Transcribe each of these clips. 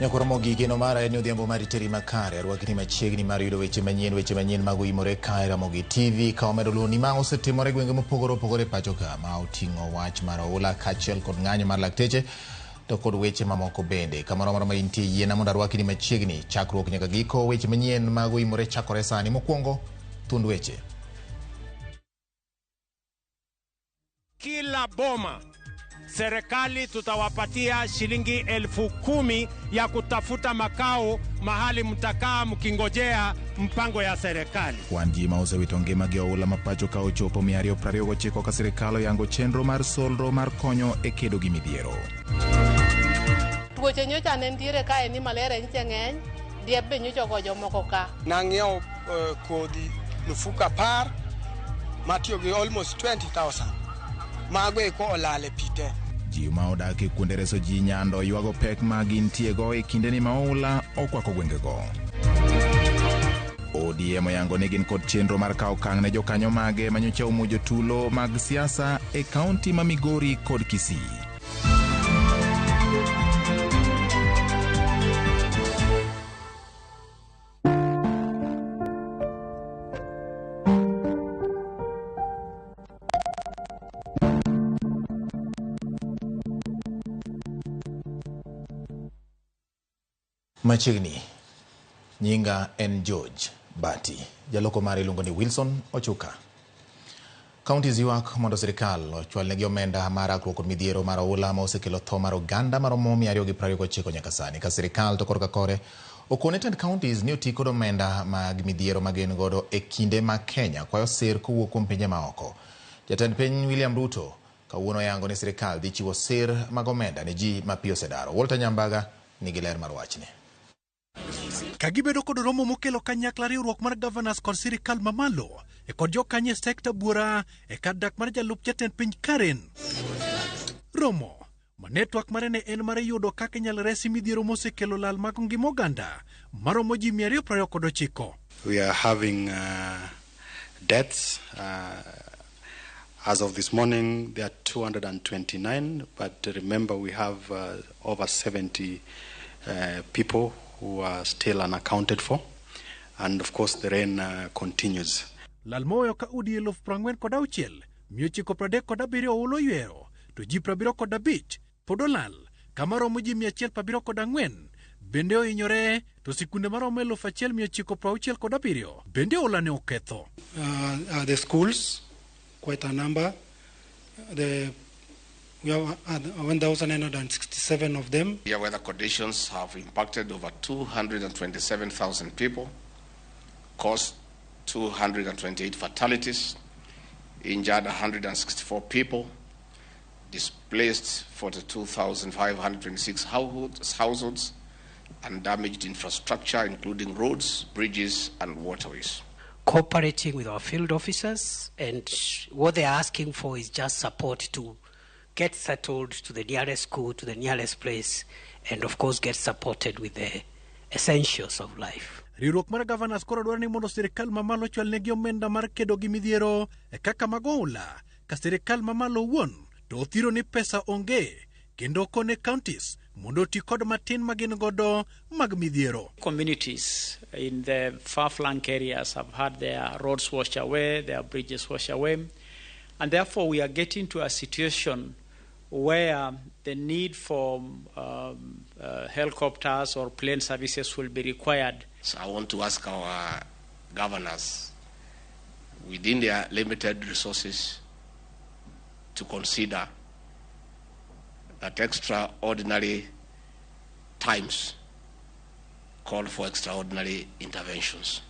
Nyakoromo gigeno mara en odhiambo mar teri makare arwakni machiegni mar yudo weche manyien mag imore kae Ramogi TV ka omedo luwo ni ma osetimore gwenge mopogore opogore pacho ka ma oting'o wach mar oula kaachiel kod ng'anyo mar lakteche to kod weche mamoko bende kamoro amora ma intie yiena mondo arwakni machiegni chakruok nyaka giko weche manyien mag imore chakore sani mokwongo thund weche. Kila boma serikali tutawapatia shilingi 10,000 ya kutafuta makao mahali mtakaa mkingojea mpango ya serikali. Wanji osewito ngimagi oula mapacho ka ochopo 229 ka sirikal oyango chenro mar solro mar konyo e kedo gi midhiero. Tuoche nyocha ne ntiere kae ni malaria nitie ng'eny, diep be nyocha ogoyo moko ka. Nang'iewo kodhi mifuko 10 matiyo gi almost 20,000. Mago eko olale pite. Ji ma odak e kuonde reso ji nyando ywago pek ma gintiego e kinde ni maula okwako gwengego. ODM oyango ni gin kod chenro mar kawo okang' ne jokanyo mage manyocha omuojo tulo mag siasa e kaunti ma Migori kod Kisii. Machiegni nyinga en George Bati, jaloko mare iluongo ni Wilson Ochuka. Kaunti ywak mondo sirikal ochwalnegi omenda mar rakruok kod midhiero mar oula ma osekelo tho mar oganda maromo 229 nyaka sani ka sirikal to korka kore okone tend counties ni oti kod omenda mag midhiero ma gin godo e kinde ma Kenya kwayo sir kowuok kuom pinje maoko. Jatend piny William Ruto kawuono yango ni sirikal dhi chiwo sir mag omenda ne ji mapiyo sedaro. Walter Nyambaga nigi ler mar wachni. Kagibedo kod romo mokelo kanyakla riwruok mar governors kod sirikal mamalo e kod jokanye sekta buora e kar dak mar jalup jatend piny Karen. Romo ma network mare ne en mare yudo kaka inyalo resi midhiero mosekelo lal mag ngima oganda maromo ji 229. We are having deaths. As of this morning, there are 229, but remember we have over 70 people who are still unaccounted for, and of course the rain continues. Lalmoyo ka udi 40,000 937 ulo yuero to ji 75 podolal kamaromo ji 174 bende ohinyore to sikunde maromo 1,967 bende ola ne oketho. The schools, quite a number. We have 1,967 of them. Severe weather conditions have impacted over 227,000 people, caused 228 fatalities, injured 164 people, displaced 42,526 households, and damaged infrastructure, including roads, bridges, and waterways. Cooperating with our field officers, and what they're asking for is just support to get settled to the nearest school, to the nearest place, and of course get supported with the essentials of life. Riwruok mar governors koro dwaro ni mondo sirikal mamalo chwalnegi omenda mar kedo gi midhiero e kaka magoula ka sirikal mamalo wuon to othiro ni pesa onge kendo kone counties mondo ti kod matin magin godo mag midhiero. Communities in the far-flung areas have had their roads washed away, their bridges washed away, and therefore we are getting to a situation where the need for helicopters or plane services will be required. So I want to ask our governors, within their limited resources, to consider that extraordinary times call for extraordinary interventions.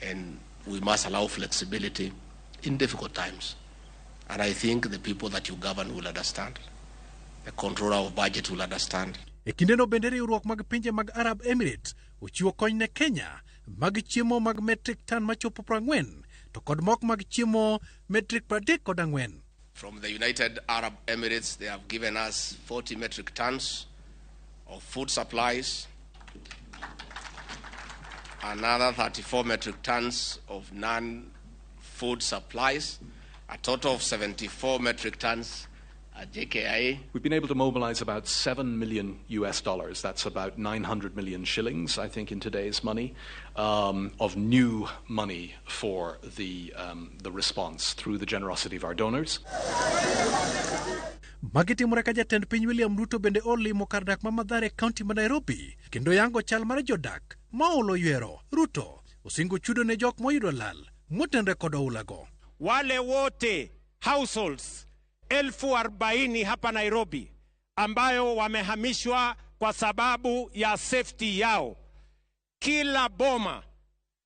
And we must allow flexibility in difficult times. And I think the people that you govern will understand. The controller of budget will understand. E kindeno bende riwruok mag pinje mag Arab Emirates ochiwo kony ne Kenya mag chiemo mag metric ton machopo 40 to kod mok mag chiemo metric 34. From the United Arab Emirates, they have given us 40 metric tons of food supplies, another 34 metric tons of non-food supplies, a total of 74 metric tons at JKIA. We've been able to mobilize about $7 million. That's about 900 million shillings, I think, in today's money, of new money for the response through the generosity of our donors. Magitimore ka jatend piny William Ruto bende olimo kar dak ma Mathare County ma Nairobi kendo yango chal mar jodak ma olo ywero. Ruto osingo chudo ne jok moyudo lal motenre kod oulago. Wale wote households 40,000 hapa Nairobi ambayo wamehamishwa kwa sababu ya safety yao, kila boma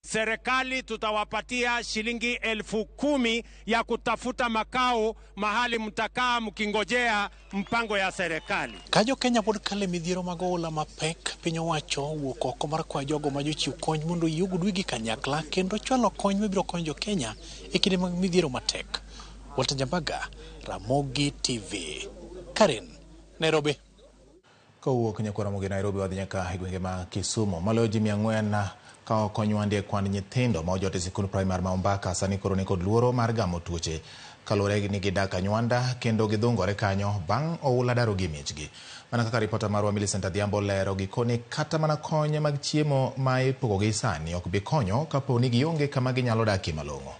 serikali tutawapatia shilingi 10,000 ya kutafuta makao mahali mtakaa mkingojea mpango ya serikali. Kajo Kenya pod kale midhiero mag oula mapek, piny owacho wuok oko mar kwa jogo ma jochiw kony mondo yugudwi gi kanyakla kendo chwalo kony mabiro konyo Kenya e kinde mag midhiero matek. Walter Jambaga, Ramogi TV, Karen, Nairobi. Kowuok nyaka Ramogi Nairobi wadhi nyaka gwenge ma Kisumu. Maloyo ji 400 ka okonywa kwan nyithindo ma ojot e sikul primar ma Ombaka sani koro ni kod luoro mar gamo tuoche kalore ni gidak anywanda kendo gidhungore kanyo bang' oula daro gi miechgi. Mana kaka ripota marwa Millicent Adhiambo lero gikoni kata mana kony mag chiemo ma ipogogi sani ok bi konyo kapo ni gionge kama ginyalo dakie malong'o.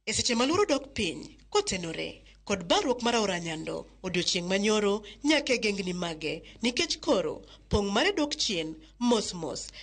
E seche maluro dok piny kotenore kod barruok mar aora Nyando odiochieng' manyoro nyaka gengni mage nikech koro pong' mare dok chien mos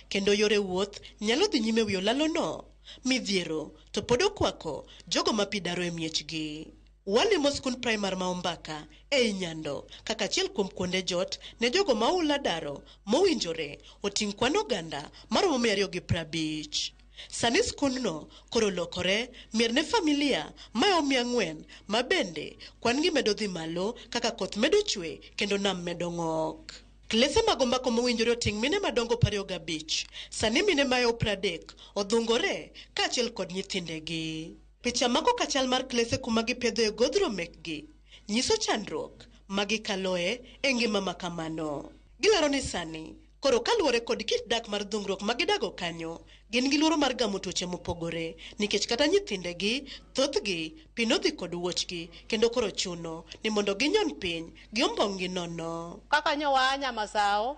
kendo yore wuoth nyalo dhi nyime wi olalono midhiero to pod okwako jogo ma pi daro e miechgi. Walimo skul primar ma Ombaka e Nyando kaka achiel kuom kuonde jot ne jogo ma oula daro mowinjore oting' kwan oganda maromo 250. Sani skundno koro lokore mier ne familia mayo 400 ma bende kwan gi medo dhi malo kaka koth medo chwe kendo nam medo ng'ok. Klese mag Ombako mowinjore oting' mine madongo 25 sani mine mayo 30 odhungore kaachiel kod nyithindegi. Picha mako kachal mar klese kuma gipedho e godhro mekgi nyiso chandruok magikaloe e ngima makamano. Gilaro ni sani koro kaluwore kod kit dak mar dhungruok magidago kanyo gin gi luoro mar gamo tuoche mopogore nikech kata nyithindegi thothgi pinodhi kod wuochgi kendo koro chuno ni mondo ginyon piny giombong'gi nono. Kaka nyowa Nyamasao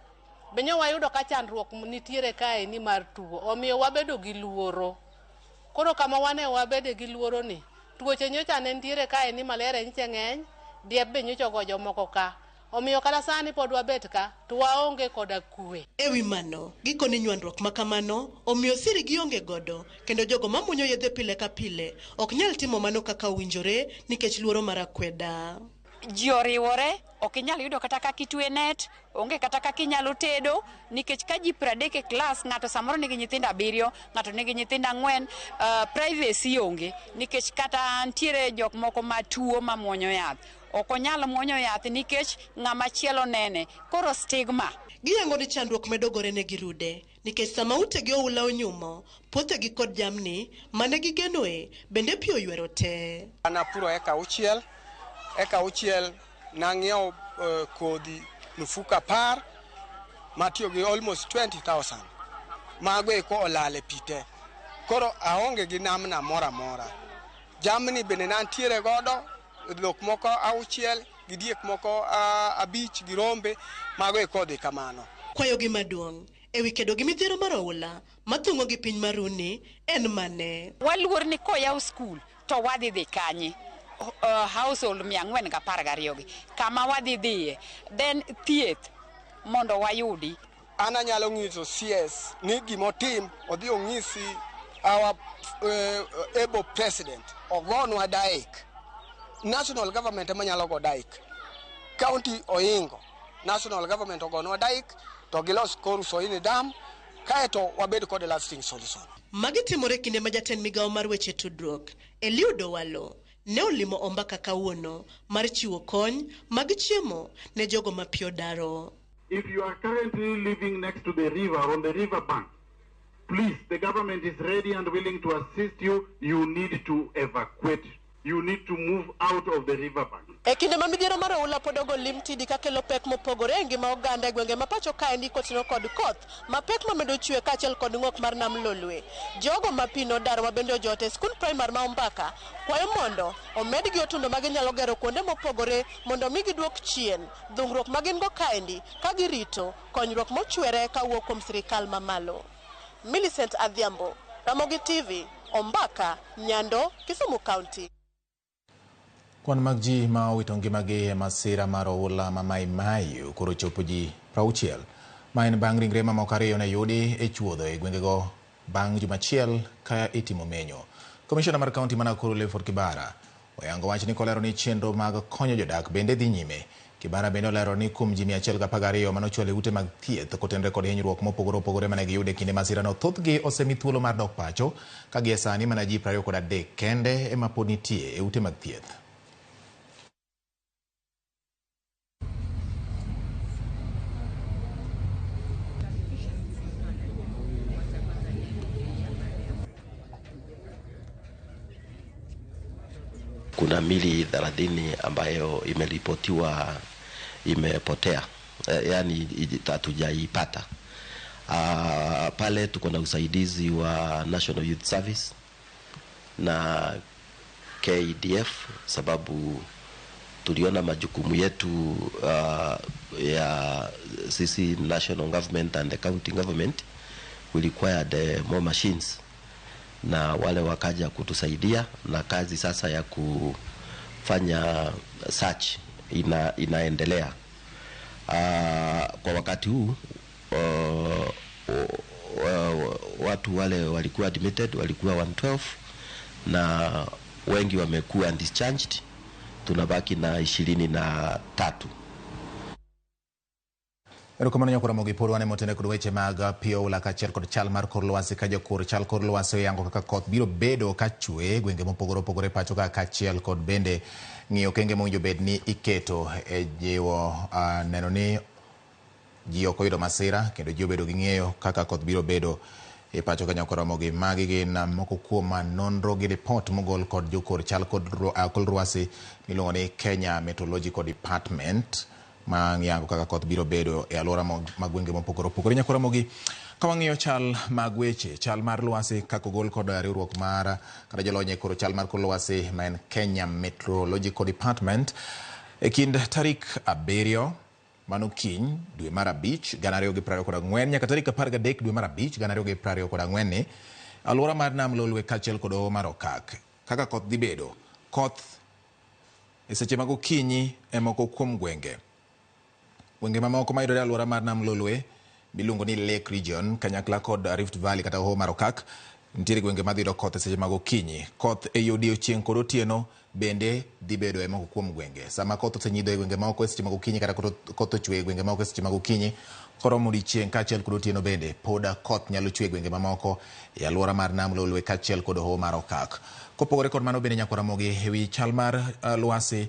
be nyowa yudo ka chandruok nitiere kae ni mar tuo omiyo wabedo gi luoro. Koro kama wane wabede gi luoro ni tuoche nyocha ne nitiere kae ni malaria nyiche ng'eny, diep be nyocha go jomoko ka. Omiyo kala sani pod wabet ka to waonge koda kwe. Ewi mano gikoni nywandruok makamano omiyo siri gionge godo kendo jogo mamunyo yedhe pile ka pile ok nyal timo mano kaka owinjore nikech luoro mar akweda. Ji oriwore ok inyal yudo kata kaka itwe net, onge kata kaka inyalo tedo nikech ka ji 30 e klas ng'ato samoro nigi nyithindo 7, ng'ato nigi nyithindo 4, privacy onge nikech kata ntiere jok moko matuo mamuonyo yath. Ok onyal muonyo yath nikech ng'ama chielo nene. Koro stigma. Giyango ni chandruok medogore ne girude nikech sama utegi oula onyumo puothegi kod jamni mane gigenoe bende pi oywero te. Anapuro eka uchiel nang'iewo kodhi mifuko 10 matiyo gi almost 20,000 mago eko olal e pi te. Koro aonge gi namna mora mora. Jamni bende nantiere godo dhok moko 6 gi diek moko 5 gi rombe mago e kodhi kamano. Kwayo gi maduong' ewi kedo gi midhiero mar oula mathung'o gi piny maruni en mane. Waluor ni koyaw skul to wadhi dhi kanye household 412 gi kama wadhi dhiye then thieth mondo wayudi. Ana nyalo ng'iso CS ni gimotim odhi ong'isi our able president ogonwa daik. National government emanyalo go daik. County oingo. National government ogonwa daik to gilos koru soini dam kaeto wabed kod lasting solution. Magitimore kinde ma jatend migawo mar weche tudruok Eliud Owalo ne olimo Ombaka kawuono mar chiwo kony mag chiemo ne jogo ma pi odaro. If you are currently living next to the river, on the river bank, please, the government is ready and willing to assist you. You need to evacuate you need to move out of the riverbank. E kinde ma midhiero mar oula pod ogo lim tidi ka kelo pek mopogore e ngima oganda e gwenge ma pacho kae ni koting'o kod koth ma pek ma medo chwe kaachiel kod ng'ok mar nam Lolwe. Jogo ma pi nodaro ma bende ojote e skul primar ma Ombaka kwayo mondo omedgi otundo ma ginyalo gero kuonde mopogore mondo mi giduok chien dhungruok ma gin go kaendi ka girito konyruok mochwere kawuok kuom sirikal mamalo. Millicent Adhiambo, Ramogi TV, Ombaka, Nyando, Kisumu County. Kwan mag ji ma owito ngimagi e masira mar oula ma Mai Mahiu koro chopo ji 60 ma en bang' ringre mamoko ariyo ne yudi e chuodho e gwengego bang' juma achiel ka itimo menyo. Komishona mar kaunti ma Nakuru Clifford Kibara oyango wach ni kolero ni chenro mag konyo jodak bende dhi nyime. Kibara bende olero ni kuom ji 112 manochwal e ute mag thieth kotenore kod hinyruok mopogore opogore mane giyude kinde masirano, thothgi osemi thuolo mar dok pacho ka gie sani mana ji 23 kende ema pod nitie e ute mag thieth. Kuna mili 30 ambayo imeripotiwa imepotea, yani hatujaipata. Pale tuko na usaidizi wa National Youth Service na KDF, sababu tuliona majukumu yetu ya sisi national government and the county government will require more machines, na wale wakaja kutusaidia na kazi sasa ya kufanya search inaendelea. Kwa wakati huu watu wale walikuwa admitted walikuwa 112 na wengi wamekuwa discharged, tunabaki na 23. Erokamano nyakora mogi pod wane motene kod weche mag pio ula kaachiel kod chal mar kor lwasi ka jokor chal kor lwasi oyango kaka koth biro bedo ka chwe gwenge mopogore opogore pacho kaachiel kod bende ng'iyo okenge mowinjo bed ni iketo e jiwo neno ni ji ok oyudo masira kendo ji obedo gi ng'eyo kaka koth biro bedo e pacho ka nyakora mogi. Magi gin moko kuom nonro gi report mogol kod jokor chal kod kor lwasi miluongo ni Kenya Meteorological Department ma yango kaka koth biro bedo e alwora mag gwenge mopogore opogore. Nyakora mogi ka wang'iyo chal mag weche chal mar lwasi kaka ogol kod riwruok mar kata jolony e koro chal mar kor lwasi ma en Kenya Meteorological Department e kind tarik 7 mano kiny dwe mar 5 2024 nyaka tarik 13 dwe mar 5 2024 ni alwora mar nam Lolwe kaachiel kod hoho mar Okak kaka koth dhi bedo. Koth e seche mag okinyi e moko kuom gwenge mamoko mayudore e alwora mar nam Lolwe miluongo ni Lake Region kanyakla kod Rift Valley kata hoho mar Okak nitiere gwenge madhi yudo koth e seche mag okinyi. Koth e odiechieng' kod otieno bende dhi bedo e moko kuom gwenge. Sama koth osenyidho e gwenge moko e seche mag okinyi kata koth ochwe e gwenge moko e seche mag okinyi, koromo odiechieng' kaachiel kod otieno bende pod koth nyalo chwe e gwenge mamoko e alwora mar nam Lolwe kaachiel kod hoho mar Okak. Kopogore kod mano bende nyakora mogi e wi chal mar lwasi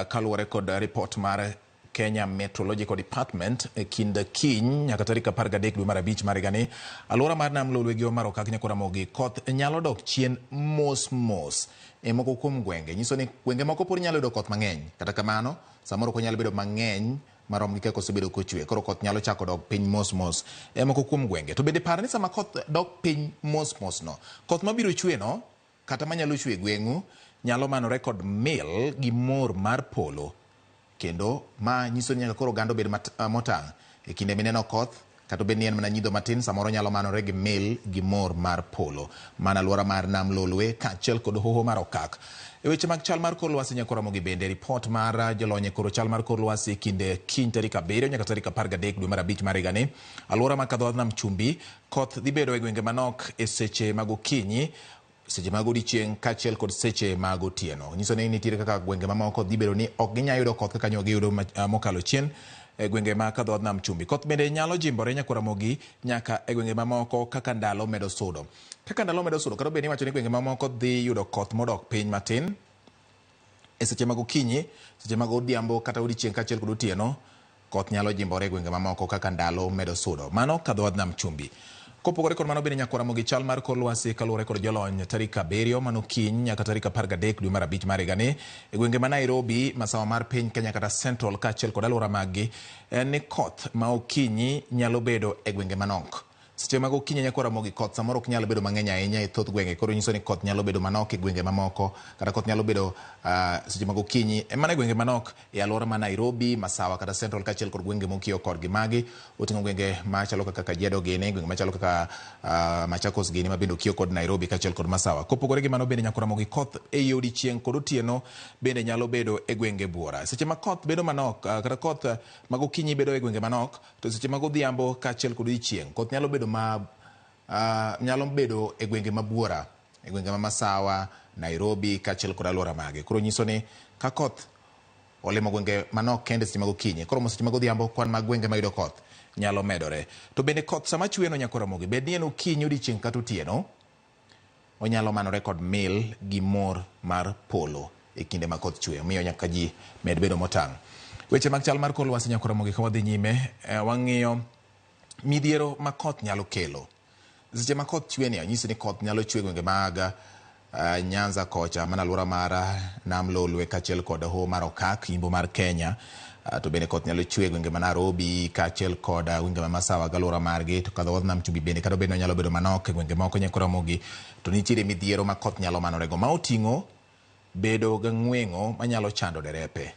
kaluwore kod report mar Kenya Meteorological Department e kind kiny nyaka tarik 13 dwe mar 5 mar higani alwora mar nam Lolwe gi mar Okak nyakora mogi koth nyalo dok chien mos e moko kuom gwenge. Nyiso ni gwenge moko pod nyalo yudo koth mang'eny, kata kamano samoro ko nyalo bedo mang'eny marom gi kaka osebedo kochwe, koro koth nyalo chako dok piny mos e moko kuom gwenge. To bende par ni sama koth dok piny mos no, koth mabiro chwe no kata manyalo chwe gweng'u nyalo manore kod mil gi mor mar polo, kendo ma nyiso ni nyaka koro oganda obed motang' e kinde mineno koth kata bed ni en mana nyidho matin samoro nyalo manore gi mil gi mor mar polo mana alwora mar nam Lolwe kaachiel kod hoho mar Okak. E weche mag chal mar kor lwasi nyakora mogi bende report mar jolony e koro chal mar kor lwasi kinde kiny tarik 7 nyaka tarik 13 dwe mar 5 mar higani alwora ma kadho nam Chumbi koth dhi bedo e gwenge manok e seche mag okinyi, seche mag odiechieng' kaachiel kod seche mag otieno. Nyiso ni nitiere kaka gwenge mamoko dhi bedo ni ok ginya yudo koth kaka nyo giyudo mokalo chien e gwenge ma kadho nam Chumbi. Koth bende nyalo jimbore nyakora mogi nyaka e gwenge mamoko kaka ndalo medo sudo. Kaka ndalo medo sudo kata bende iwacho ni gwenge mamoko dhi yudo koth modok piny matin e seche mag okinyi, seche mag odhiambo kata odiechieng' kaachiel kod otieno koth nyalo jimbore e gwenge mamoko kaka ndalo medo sudo. Mano kadho nam Chumbi. Kopogore kod mano bende Nyakwaramogi chal mar kor lwasi kaluwore kod jolony tarik 7 manokiny nyaka tarik 13 dwe mar 5 mar higani e gwenge ma Nairobi, masawa mar piny Kenya kata Central kaachiel kod alwora maggi ni koth ma okinyi nyalo bedo e gwenge manok. Seche mag okinyi Nyakwaramogi koth samoro ok nyalo bedo mang'eny ahinya e thoth gwenge, koro nyiso ni koth nyalo bedo manok e gwenge mamoko kata koth nyalo bedo seche mag okinyi mana e gwenge manok e alwora ma Nairobi, masawa kata Central kaachiel kod gwenge mokiyo kodgi magi oting'o gwenge machalo kaka Kajiado gini, gwenge machalo kaka Machakos gini ma bende okiyo kod Nairobi kaachiel kod masawa. Kopogore gi mano bende Nyakwaramogi koth e odiechieng' kod otieno bende nyalo bedo e gwenge buora. Seche ma koth bedo manok kata koth mag okinyi bedo e gwenge manok, to seche mag odhiambo kaachiel kod odiechieng' koth nyalo bedo nyalo bedo e gwenge mabuora, e gwenge ma masawa, Nairobi kaachiel kod alwora mage. Koro nyiso ni ka koth olimo gwenge manok kende seche mag okinyi, koro seche mag odhiambo kwan mag gwenge mayudo koth nyalo medore. To bende koth sama chweno Nyakwaramogi, bed ni en okinyi, odiechieng' kata otieno, onyalo manore kod mil gi mor mar polo e kinde ma koth chwe, omiyo nyaka ji med bedo motang'. Weche mag chal mar kor lwasi Nyakwaramogi ka wadhi nyime, wang'iyo midhiero ma koth nyalo kelo. Seche ma koth chwe ni nyisi ni koth nyalo chwe gwenge mag Nyanza kocha, mana alwora mar Nam Lolwe kaachiel kod Hoho mar Okak, yimbo mar Kenya. To bende koth nyalo chwe gwenge ma Nairobi kaachiel kod gwenge ma masawa galwora margi, to kadho nam chumbi bende kata bende nyalo bedo manok e gwenge moko Nyakwaramogi. To nitiere midhiero ma koth nyalo manorego ma oting'o bedo ga ng'wengo manyalo chando derepe.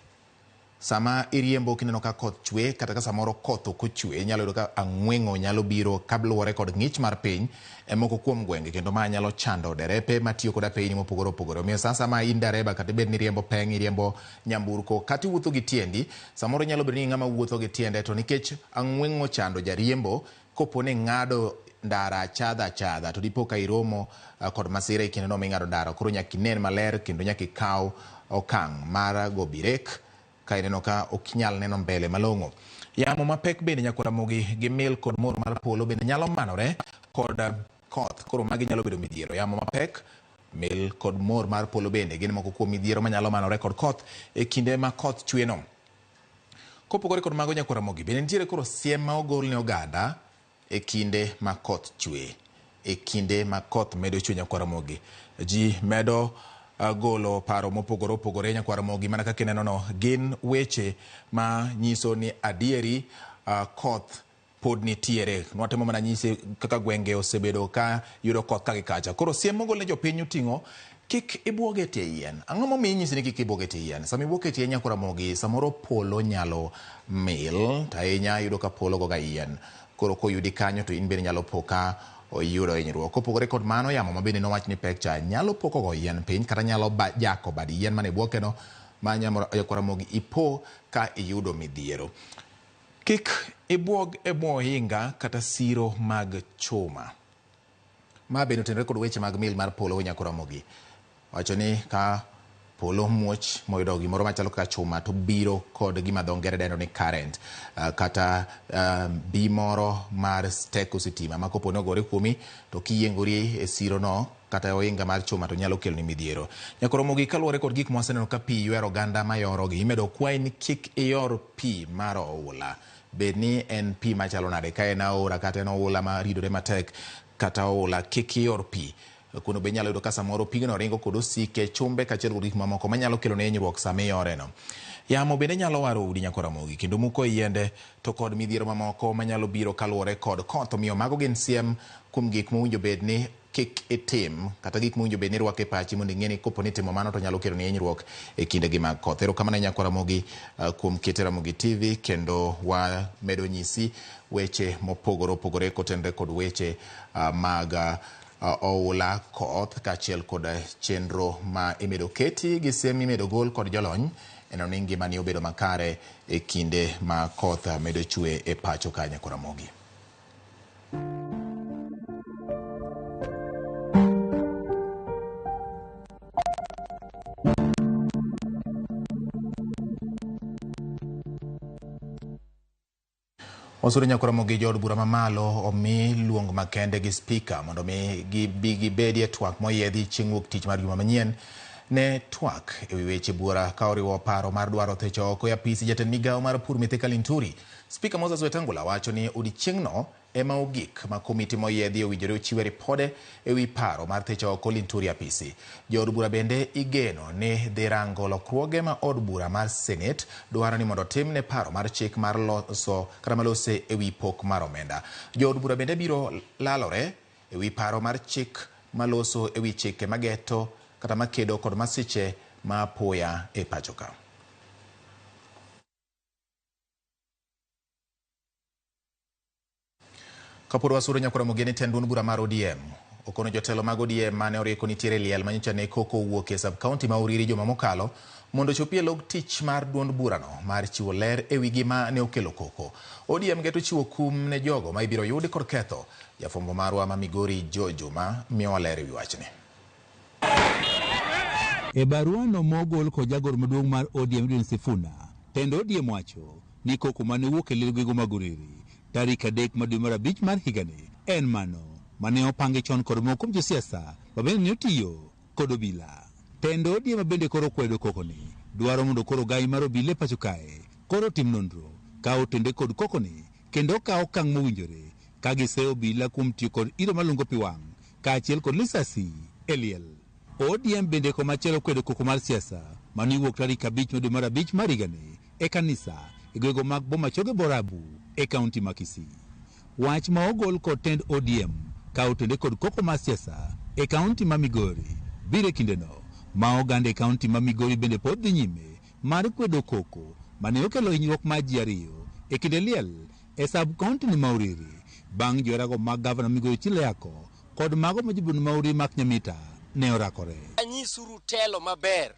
Sama iriembo kineno ka koth chwe kata ka samoro koth ok ochwe, nyalo yudo ka ang'wengo nyalo biro kaluwore kod ng'ich mar piny e moko kuom gwenge, kendo ma nyalo chando derepe matiyo kod apeyni mopogore opogore. Omiyo sama in dereba kata bed ni riembo peng', iriembo nyamburko kata iwuotho gi tiendi, samoro nyalo bedo ni ng'ama wuotho gi tiende, to nikech ang'wengo chando jariembo, kopo ni ng'ado ndara achadha to dipo ka iromo kod masira e kindeno ming'ado ndara, koro nyaka inen maler kendo nyaka ikaw okang' mar go birek ka ineno ka ok nyal neno mbele malong'o. Yamo mapek bende Nyakwaramogi gi mil kod mor mar polo bende nyalo manore kod koth, koro magi nyalo bedo midhiero. Yamo mapek, mil kod mor mar polo bende gin moko kuom midhiero manyalo manore kod koth e kinde ma koth chweno. Kopogore kod mago Nyakwaramogi bende nitiere koro siem ma ogol ne oganda e kinde ma koth chwe. E kinde ma koth medo chwe Nyakwaramogi, ji medo golo paro mopogore opogore Nyakwaramogi, mana kaka inenono gin weche ma nyiso ni adieri koth pod nitiere. Nwatemo mana nyisi kaka gwenge osebedo ka yudo koth ka gi kacha. Koro siem mogol ne jopiny oting'o kik ibwoge tie yien. Ang'o momiyo inyisi ni kik ibwoge tie yien? Sama ibwoge tie Nyakwaramogi, samoro polo nyalo mil, to ahinya yudo ka polo goga yien. Koro koyudi kanyo to in bende nyalo poka oyudo hinyruok. Kopogore kod mano, yamo mabende nowach ni pek cha nyalo poko go yien piny kata nyalo jako bad yien mane bwokeno ma Nyakwaramogi ipo ka iyudo midhiero. Kik ibwog e bwo ohinga kata siro mag chuma. Ma bende otenore kod weche mag mil mar polo Nyakwaramogi. Wacho ni ka polo muoch moyudo gimoro machalo kaka chuma, to biro kod gima dho ngere dendo ni current, kata bi moro mar teko sitima ma kopo nogore kuomi to kiyiengori e siro no kata ohinga mar chuma to nyalo kelo ni midhiero. Nyakwaramogi kaluwore kod gik mwaseneno ka pi ywero oganda mayorogi, imedo kwayi ni kik iyor pi mar oula. Bed ni en pi machalo nade, ka en aora kata en oula ma ridore matek kata oula, kik iyor pi. Kuno be nyalo yudo ka samoro pigno ringo kod osike, chumbe kaachiel kod gik mamoko manyalo kelo ne hinyruok sama iyoreno. Yamo bende nyalo waro udi Nyakwaramogi kendo muko yiende, to kod midhiero mamoko manyalo biro kaluwore kod koth. Omiyo mago gin siem kuom gik mowinjo bed ni kik itim, kata gik mowinjo bed ni rwako e pachi mondo ing'e ni kopo ni timo mano to nyalo kelo ni hinyruok e kindegi mag koth. Erokamano Nyakwaramogi kuom keto Ramogi TV, kendo wamedo nyisi weche mopogore opogore kotenore kod weche mag oula, koth kaachiel kod chenro ma imedo keti gi siem imedo gol kod jolony eno ni ngimani obedo makare e kinde ma koth medo chwe e pacho ka Nyakwaramogi. Osuru Nyakwaramogi jood bura mamalo omi luong makende gi spika mondo mi gibedi e twak moyiedhi chieng' wuok tich mar juma manyien ne twak e wi weche bura ka oriwo paro mar dwaro thecho oko e apisi jatend migawo mar pur Mithika Linturi. Spika Moses Wetangula wacho ni odiechieng'no ema ogik ma komiti moyiedhi owinjore ochiwe ripode ewi paro mar thicho oko Linturi apisi. Jood bura bende igeno ni dhi rango lokruoge ma od bura mar Senate dwaro ni mondo tim ne paro mar chik mar loso kata malose ewi pok mar omenda. Jood bura bende biro lalore ewi paro mar chik maloso ewi chike mageto kata makedo kod masiche ma apoya e pacho ka. Kaporo wasuro nyakora mogeni tend duond bura mar ODM okono jotelo mag ODM mane orieko nitiere liel manyocha ne koko wuok e sub county ma Uriri juma mokalo mondo chopie log tich mar duond burano mar chiwo ler ewi gima ne okelo koko. ODM geto chiwo kum ne jogo ma ibiro yudi kod ketho. Jafwambo marwa ma Migori Juma miyowa ler ewi wachni. E barua no mogol ko jagoro maduong' mar ODM Edwin Sifuna, tend ODM wacho ni koko mane wuok e liel mag Uriri tarik 3 dwe mar 5 mar higani en mano mane opangi chon kod moko kuom josiasa ma bende ne otiyo kod obila. Tend ODM bende koro kwedo kokoni dwaro mondo koro gai mar obila e pacho kae koro tim nonro kawo tende kod kokoni kendo kawo okang' mowinjore ka giseo obila kuom tiyo kod iro malungo pi wang' kaachiel kod lisasi e liel. ODM bende komachielo kwedo koko mar siasa mane wuok tarik 5 dwe mar 5 mar higani e kanisa e gwego mag Bomachoge Borabu e kaunti ma Kisii. Wach ma ogol kod tend ODM kawo tende kod koko mar siasa e kaunti ma Migori biro e kindeno ma oganda e kaunti ma Migori bende pod dhi nyime mar kwedo koko mane okelo hinyruok mar ji 2 e kinde liel e sub county ni ma Uriri bang' jorago mag gavana Migori Chileyako kod mago ma jibun ma Uriri mak Nyamita ne orakore. Anyisuru telo maber,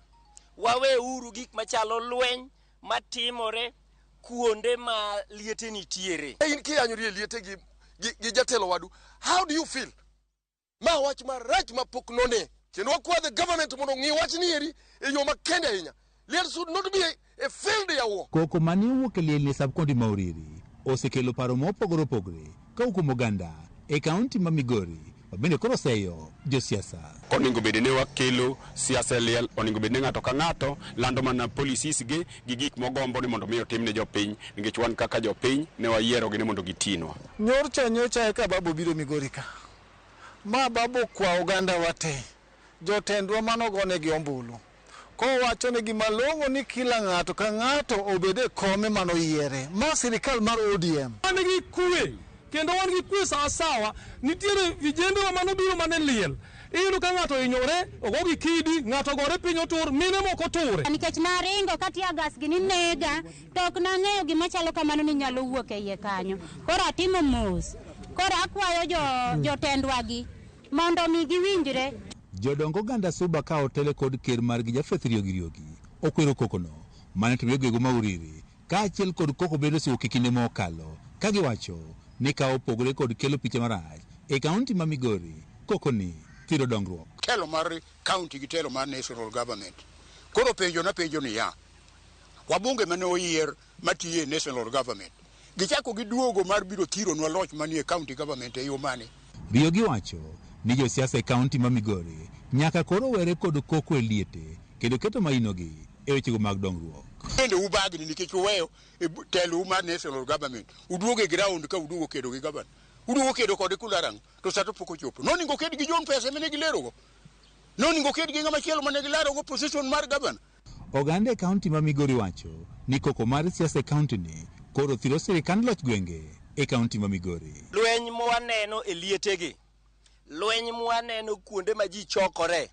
wawe uru gik machalo lweny matimore kuonde ma liete nitiere. In kianyori liete gi jatelo wadu, how do you feel? Ma wach marach mapok none. Kendo wakwadhe government mondo ng'i wach ni eri e yo makende ahinya. Liel should not be a field ya war. Koko mane owuok e liel ni sub county ma Uriri osekelo paro mopogore opogore ka kuom oganda e kaunti ma Migori bende koro seyo josiasa. Oningo bede ne wakelo siasa liel, oningo bede ng'ato ka ng'ato lando mana policies gi gik mogombo ni mondo miyo timne jopiny nikech wan kaka jopiny ne wayiero gi ni mondo gitinwa. Nyocha ka babo biro Migori ka. Ma babo kwa oganda wate. Jotendwa manogone gi ombulu. Ko wacho ne gima longo ni kila ng'ato ka ng'ato obede kome mano yiere. Ma sirikal mar ODM. Wan gi kwe kendo wan gi kwe sawa nitiere vijende wa mano biro mane liel. Iyudo ka ng'ato inyore ogo gi kidi ng'ato gore piny otur mine moko ture. Nikech naringo katia gas gi ni nega tok na ng'eyo gima chalo kamano ni nyalo wuok e iye kanyo. Koro atimo mos. Koro akwayo jotendwa gi mondo mi giwinjre. Jodongo ganda Suba ka otele kod ker mar gi Jafeth Riogi okwero kokono mane timre gwego ma Uriri kaachiel kod koko bende osiwuok e kinde mokalo ka giwacho ni ka opogore kod kelo picha marach e kaunti ma Migori kokoni thiro dongruok. Telo mar county gi telo mar national government koro penjo ni ya wabunge mane oyier matiye national government gichako giduogo mar biro thiro nwa loch manie county government e yo mane. Riogi wacho ni josiasa e kaunti ma Migori nyaka koro were kod koko e liete kendo keto mainogi e wechego mag dongruok. Bende ubagni nikech uweyo telo mar national government uduogo e ground ka uduogo kedo gi governor uduogo kedo kod kularang to sato poko chopo noningo ked gi jon pesa mene gilerogo noningo ked gi ng'ama chielo mane gilarogo position mar governor. Oganda e kaunti ma Migori wacho ni koko mar siasa e kaunti ni koro thiro sirikand loch gwenge e kaunti ma Migori. Lweny mwaneno e lietegi, lweny mwaneno kuonde ma ji chokore,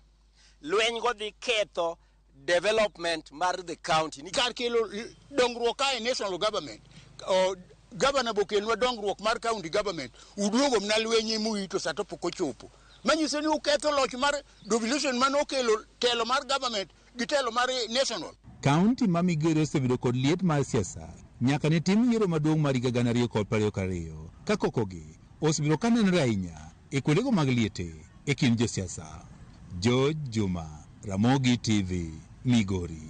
lweny go dhi ketho development mar the county. Kar kelo dongruok ka e national government governor bokelnwa dongruok mar county government uduogo mna lwenye mui to sato poko chopo manyiso ni uketho loch mar devolution man okelo telo mar government gi telo mar national. Kaunti ma Migori osebedo kod liet mar siasa nyaka ne tim yiero maduong' mar higa 2022 ka kokogi osebiro ka nenore ahinya e kuondego mag liete e kind josiasa. George Juma, Ramogi TV, Migori.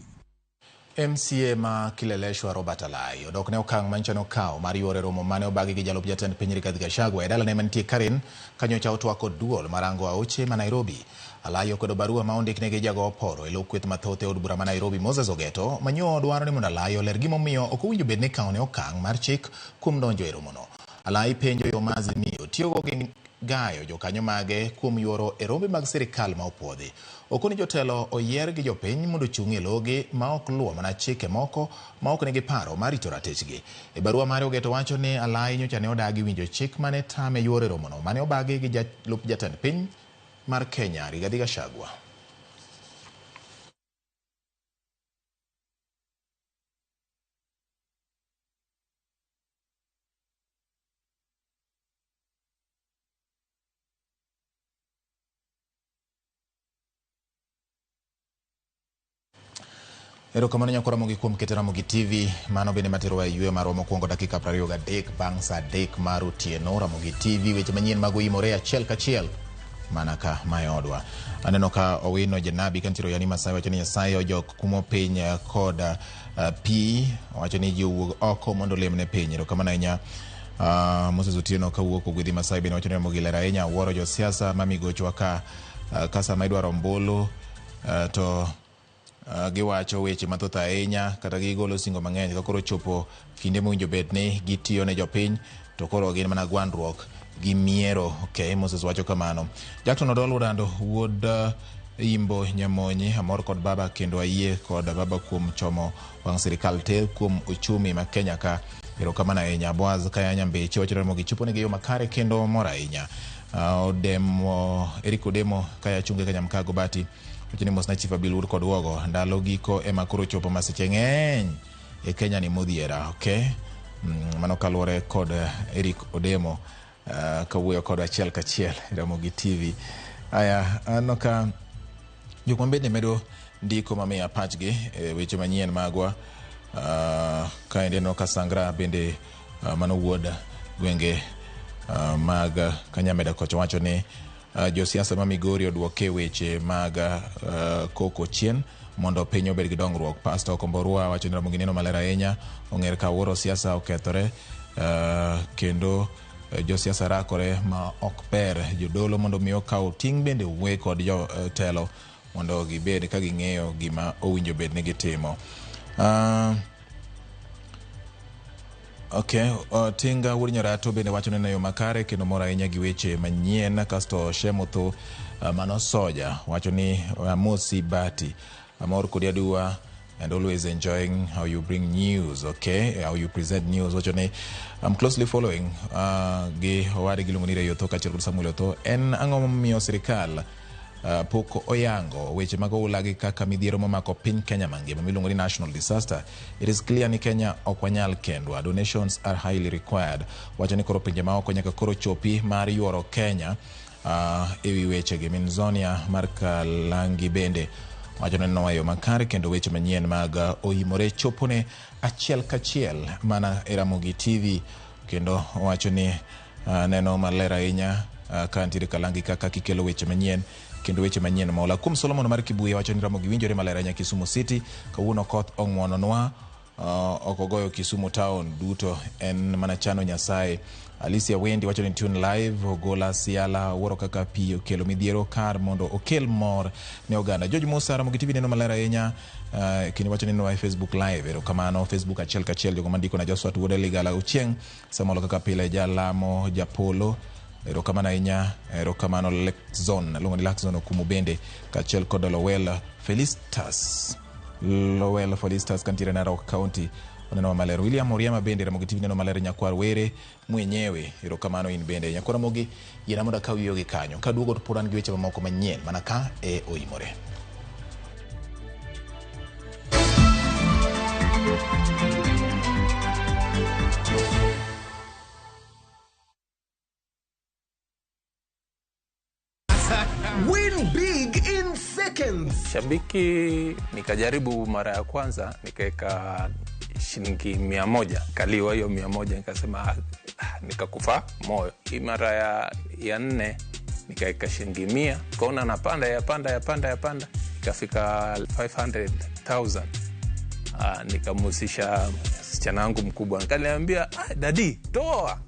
MCA ma Kileleshwa Robert Alai odok ne okang' manyocha nokawo mar yore romo mane obagi gi jalup jatend piny Rigathi Gachagua e dalane mantie Karen kanyocha otwako duol marango aoche ma Nairobi. Alai okwedo barua ma ondikne gi jago oporo e lo kweth mathoth e od bura ma Nairobi Moses Ogeto manyo dwaro ni mondo Alai oler gimomiyo ok owinjo bed ni kawo ne okang' mar chik kuom donjo e romono. Alai penjo yo mazimio tiyogo gi gayo jokanyo mage kuom yuoro e rombe mag sirikal ma opwodhi. Okoni jotelo oyier gi jopiny mondo chung' e logi ma ok luwo mana chike moko ma ok nigi paro mar rito ratechgi. E barua mare Ogeto wacho ni Alai nyocha ne odagi winjo chik mane tame yuoro romono mane obagi gi jalup jatend piny mar Kenya Rigathi Gachagua. Erokamano nyakora mogi kuom keto Ramogi TV, mano bende matero e yue maro mokwongo dakika 23 bang' saa 3 mar otieno. Ramogi TV weche manyien mag imore achiel kachiel mana ka mayodwa. Aneno ka Owino Janabi kantiro yani Masai wacho ni Nyasaye ojok kumo piny kod pi, wacho ni ji owuog oko mondo lemne piny. Erokamano ahinya. Moses Otieno kawuok Ogwedhi Masai bende wacho ni Ramogi ler ahinya wuoro josiasa mamigochwa ka sama idwaro ombulu to giwacho weche mathoth ahinya kata gigolo singo mang'eny ka koro chopo kinde mowinjo bed ni gitiyo ne jopiny to koro gin mana gwandruok gi miero. Okay, Moses wacho kamano. Jackson Odol Odando wuod Imbo Nyamonyi amor kod baba kendo ayie kod baba kuom chomo wang' sirikal te kuom uchumi ma Kenya ka. Erokamano ahinya. Boaz Kayanya Mbeche wacho ni Ramogi chopo ne gi yo makare kendo mor ahinya. Eric Odemo kaya chunge Kenya Mkago Bati wacho ni mosna Chief Abilur kod wogo ndalo giko ema koro chopo masiche ng'eny e Kenya ni modhiera. Okay, mano kaluwore kod Eric Odemo kawuoyo kod achiel kachiel Ramogi TV. Aya, ano ka jokma bende medo ndiko mamiya pachgi weche manyien magwa. Ka endeno ka Sangra bende mano wuod gwenge mag Kanyameda kocha wacho ni josiasa ma Migori odwoke weche mag koko chien mondo piny obed gi dongruok. Pastor Komborua wacho ni Ramogi neno maler ahinya ong'er ka wuoro siasa okethore kendo josiasa rakore ma ok ber jodolo mondo miyo kaw ting' bende wuoye kod jotelo mondo gibed ka ging'eyo gima owinjo bed ni gitimo. Okay, Tinga wuod Nyorato bende wacho ni yo makare kendo mor ahinya gi weche manyien. Kasto Shemotho mano soja wacho ni Amosi Bati amor kodi adua and always enjoying how you bring news. Okay, how you present news. Wacho ni I'm closely following gi owade giluongo ni Reyo Tho kaachiel kod Samuel Otho. En ang'o momiyo sirikal pok oyango weche mag oula gi kaka midhiero momako piny Kenya mangima miluongo ni national disaster? It is clear ni Kenya ok wanyal kendwa. Donations are highly required. Wacho ni koro pinje maoko nyaka koro chopi mar yuoro Kenya ewi weche gi. Minzonia mar Kalangi bende wacho ni nowayo makare kendo weche manyien mag oimore chopone achiel kachiel mana e Ramogi TV kendo wacho ni neno maler ahinya ka ntiere Kalangi kaka kikelo weche manyien kendo weche manyien mola. Kuom Solomon mar Kibuye wacho ni Ramogi winjore maler ahinya Kisumu City kawuono koth ong'wononwa okogoyo Kisumu town duto en mana chano Nyasaye. Alicia Wendi wacho ni tune live ogola siala wuoro kaka pi okelo midhiero kar mondo okel mor ne oganda. George Musa Ramogi TV neno maler ahinya kini wacho ni no Facebook live. Erokamano Facebook achiel kachiel jogo mandiko na Joshua Tuode Ligala Uchieng samolo kaka pile jalamo japolo. Erokamano ahinya. Erokamano Lexzone luongo ni Lexzone okumu bende kaachiel kod Lowell Felicitas kantiere Narok County oneno maler. William Oriema bende Ramogi TV neno maler nyakwar were mwenyewe. Erokamano in bende nyakwar Ramogi yena mondo kawiyo gi kanyo kaduogo to poran gi weche mamoko manyien mana ka e oimore. Win big in seconds. Shabiki nikajaribu mara ya kwanza nikaeka shilingi 100 kaliwa hiyo 100 nikasema nikakufa moyo. Hii mara ya 4 nikaeka shilingi 100 kaona napanda yapanda ikafika 500,000. Nikamusisha msichana wangu mkubwa nikaniambia dadi toa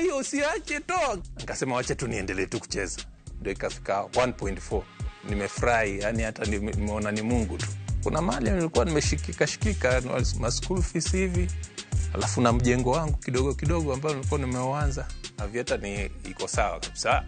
hiyo usiache toa. Nikasema wacha tu niendelee tu kucheza. Ndio ikafika 1.4. Nimefurahi, yani hata nimeona ni Mungu tu. Kuna mahali nilikuwa nimeshikika ma school fees hivi Alafu na mjengo wangu kidogo kidogo ambao nilikuwa nimeuanza, Aviator ni iko sawa kabisa.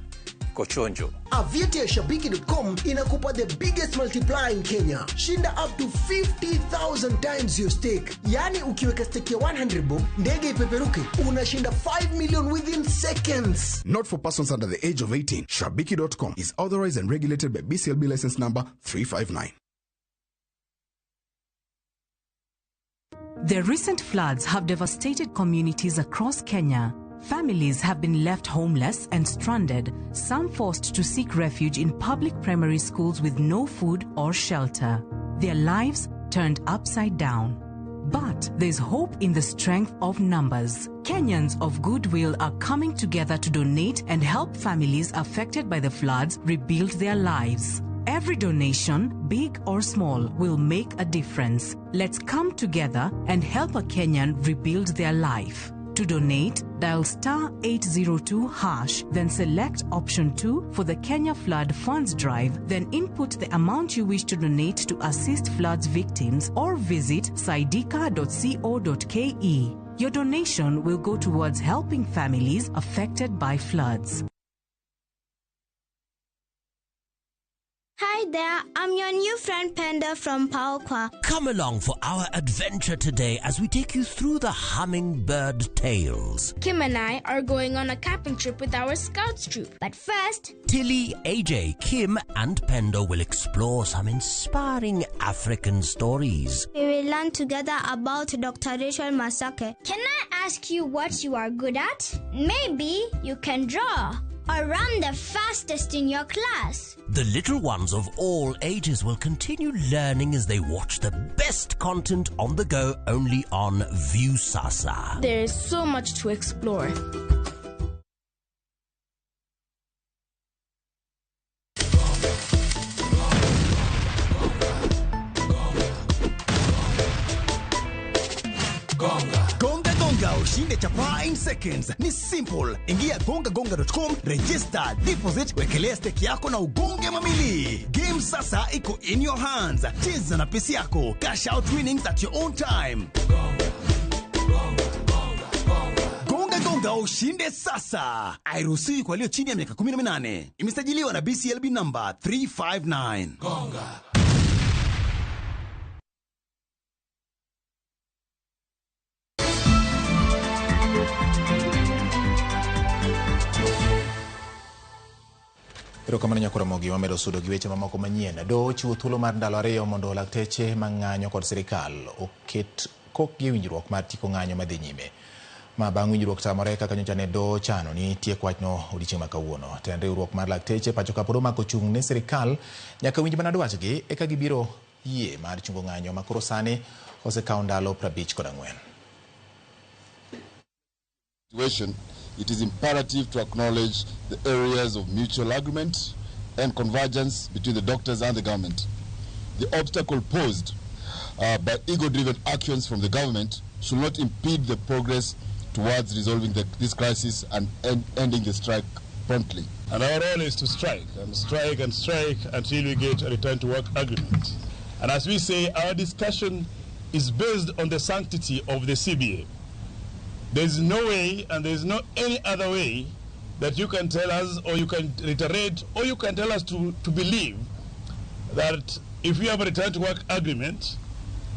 Kochonjo. Aviator ya Shabiki.com inakupa the biggest multiplier in Kenya. Shinda up to 50,000 times your stake. Yani ukiweka stake ya 100 bob, ndege ipeperuke, unashinda 5 million within seconds. Not for persons under the age of 18. Shabiki.com is authorized and regulated by BCLB license number 359. The recent floods have devastated communities across Kenya. Families have been left homeless and stranded, some forced to seek refuge in public primary schools with no food or shelter. Their lives turned upside down. But there's hope in the strength of numbers. Kenyans of goodwill are coming together to donate and help families affected by the floods rebuild their lives. Every donation, big or small, will make a difference. Let's come together and help a Kenyan rebuild their life. To donate, dial *802#, then select option 2 for the Kenya Flood Funds Drive, then input the amount you wish to donate to assist floods victims or visit saidika.co.ke. Your donation will go towards helping families affected by floods. Hi there, I'm your new friend Panda from Paokwa. Come along for our adventure today as we take you through the hummingbird tales. Kim and I are going on a camping trip with our Scouts troop. But first, Tilly, AJ, Kim and Pendo will explore some inspiring African stories. we will learn together about Dr. Rachel Masake. Can I ask you what you are good at? Maybe you can draw or run the fastest in your class. The little ones of all ages will continue learning as they watch the best content on the go only on Viusasa. There is so much to explore. Gonga ushinde chapa in seconds. Ni simple. Ingia gongagonga.com, register, deposit, wekelea stake yako na ugonge mamili. Game sasa iko in your hands. Cheza na pesi yako. Cash out winnings at your own time. Gonga ushinde sasa. Hairuhusiwi kwa walio chini ya miaka 18. Imesajiliwa na BCLB number 359. Gonga. Erokamano nyakora mogi wamedo sudo gi weche mamoko manyien. Do chiwo thuolo mar ndalo ariyo mondo lakteche mang'anyo kod sirikal oket kokgi winjruok mar tiko ng'anyo madhi nyime. Ma bang' winjruok tamore kaka nyocha ne do chano ni tiek wachno odiochieng' ma kawuono. Tend riwruok mar lakteche pacho ka pod omako chung' ne sirikal nyaka winj mana dwachgi eka gibiro yie mar chungo ng'anyo ma koro sani osekawo ndalo 54. It is imperative to acknowledge the areas of mutual agreement and convergence between the doctors and the government. The obstacle posed by ego-driven actions from the government should not impede the progress towards resolving this crisis and ending the strike promptly. And our role is to strike until we get a return to work agreement. And as we say, our discussion is based on the sanctity of the CBA. There's no way and there's no any other way that you can tell us or you can reiterate or you can tell us to believe that if we have a return to work agreement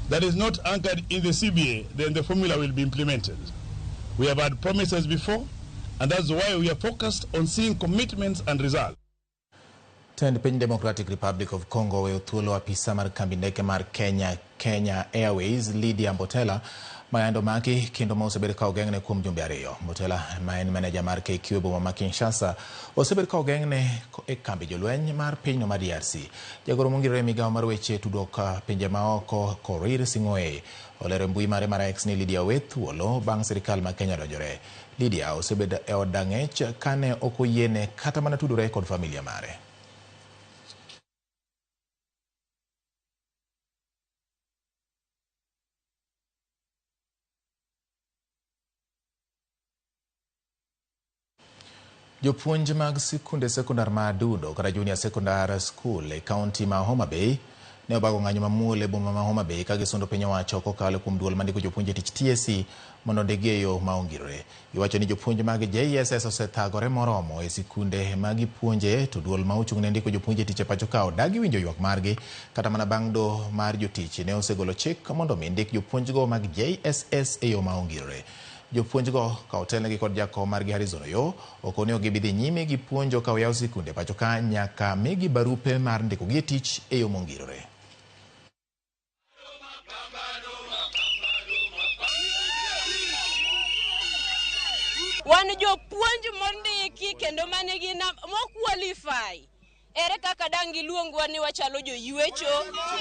that is not anchored in the CBA, then the formula will be implemented. We have had promises before, and that's why we are focused on seeing commitments and results. Tend piny Democratic Republic of Congo we uthuolo apisa mar kambi ndeke mar Kenya Airways Lydia Mbotela mayando maki kendo ma osebed ka ogeng'ne kuom jumbe ariyo. Mbotela ma en manager mar KQ boma ma Kinshasa osebed ka ogeng'ne e kambi jolweny mar pinyno ma DRC. Jagoro mongirore migawo mar weche tudruok pinje maoko Korir Sing'oei olero mbui mare mar X ni Lydia we thuolo bang' sirikal ma Kenya donjore. Lydia osebed e od ang'ech kane ok oyiene kata mana tudore kod familia mare. Jopuonj mag sikunde sekondar ma Adundo kata Junior Secondary School e kaunti ma Homa Bay ne obago ng'anyo mamuol e boma ma Homa Bay ka gisundo piny owacho kokalo kuom duol mandiko jopuonje tich TSC mondo ondigi e yo ma ongirore. Giwacho ni jopuonj mag JSS osethagore moromo e sikunde ma gipuonje, to duol ma ochung' ne ndiko jopuonje tich e pacho ka odagi winjo ywak margi kata mana bang' doho mar jotich ne osegolo chik mondo mi ndik jopuonjgo mag JSS e yo ma ongirore. Jopuonjgo ka otelnegi kod jakom margi Harrison Oyo ok onego gibidhi nyime gi puonjo ka oyaw sikunde pacho ka nyaka migi barupe mar ndikogi tich e yo mongirore. Wan jopuonj mondiki kendo manigi moqualify. Ere kaka dangi luongwa ni wachalo jo yuecho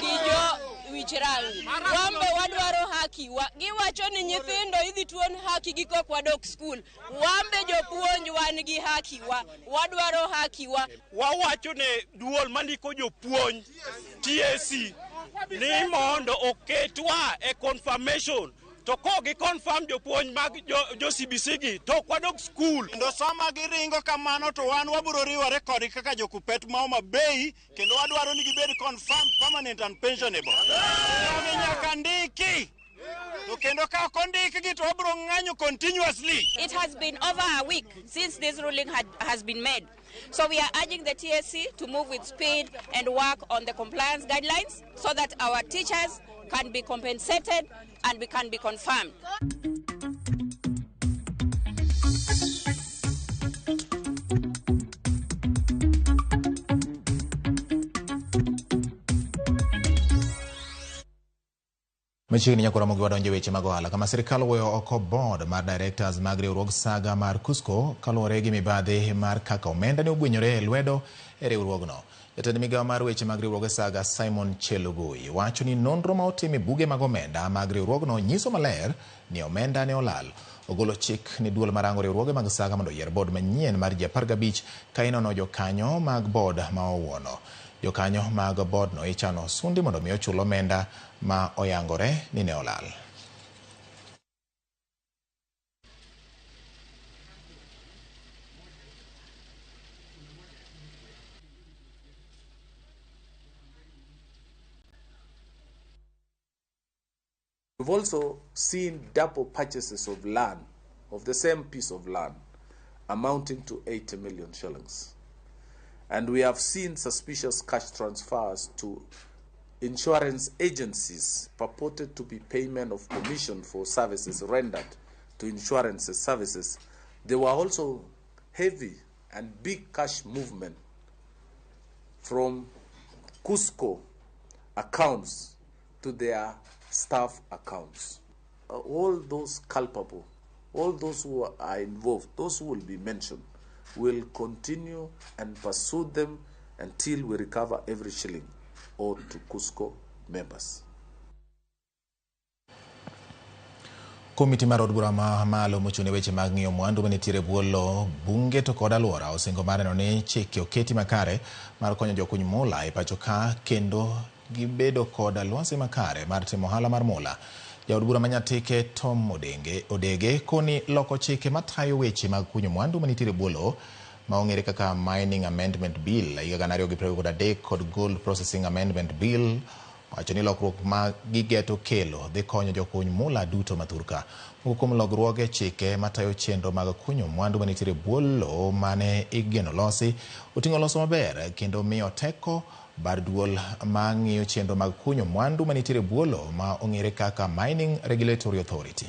gi jo wich rangi. Wambe wadwaro haki wa. Giwacho ni nyithindo idhi tuon haki gi kok wadok skul. Wambe jopuonj wan gi haki wa. Wadwaro haki wa. Wawacho ne duol mandiko jopuonj TSC ni mondo oketwa e confirmation. To ko gi confirm jopuonj mag jo CBC gi to kwadok school. Kendo sama giringo kamano to wan wabiro riwore kodgi kaka jokupet ma Homa Bay kendo wadwaro ni gibed confirmed, permanent and pensionable. Jogi nyaka ndiki. To kendo ka ok ondiki gi to wabiro ng'anyo continuously. It has been over a week since this ruling has been made. So we are urging the TSC to move with speed and work on the compliance guidelines so that our teachers can be compensated and we can be confirmed. Machiegni nyakora mogi wadonjo weche mag ohala kama sirkal oweyo oko board mar directors mag riwruog Saga mar Cusco kaluwore gi mibadhi mar kaka omenda ne ogwenyore e lwedo e riwruogno. Jatend migawo mar weche mag riwruog Saga Simon Chelugui wacho ni nonro ma otim e buge mag omenda mag riwruogno nyiso maler ni omenda ne olal. Ogolo chik ni duol marango riwruoge mag Saga mondo oyier board manyien mar ji 15 ka inono jokanyo mag board ma owuono. Jokanyo mag board no ichano sundi mondo mi ochul omenda ma oyangore ni ne olal. We've also seen double purchases of land, of the same piece of land, amounting to 80 million shillings. And we have seen suspicious cash transfers to insurance agencies purported to be payment of commission for services rendered to insurance services. There were also heavy and big cash movement from Cusco accounts to their staff accounts. All those culpable, all those who are involved, those who will be mentioned, will continue and pursue them until we recover every shilling owed to Cusco members. Komiti mar od bura ma malo mochune weche mag ng'iyo mwandu manitiere buolo bunge to kod alwora osingo mareno ni chike oketi makare mar konyo jokuny mula e pacho ka kendo gibedo kod lwasi makare mar timo ohala mar mula. Jaod bura manyatike Tom Odege koni loko chike matayo weche mag kunyo mwandu manitiere buolo ma ong'ere kaka Mining Amendment Bill higa 2023 kod Gold Processing Amendment Bill wacho ni lokruok ma gigeto kelo dhi konyo jokuny mula duto mathurka. Moko kuom lokruoge chike matayo chenro mag kunyo mwandu manitiere buolo mane igeno losi oting'o loso maber kendo miyo teko bar duol ma ng'iyo chenro mag kunyo mwandu manitiere buolo ma ong'ere kaka Mining Regulatory Authority.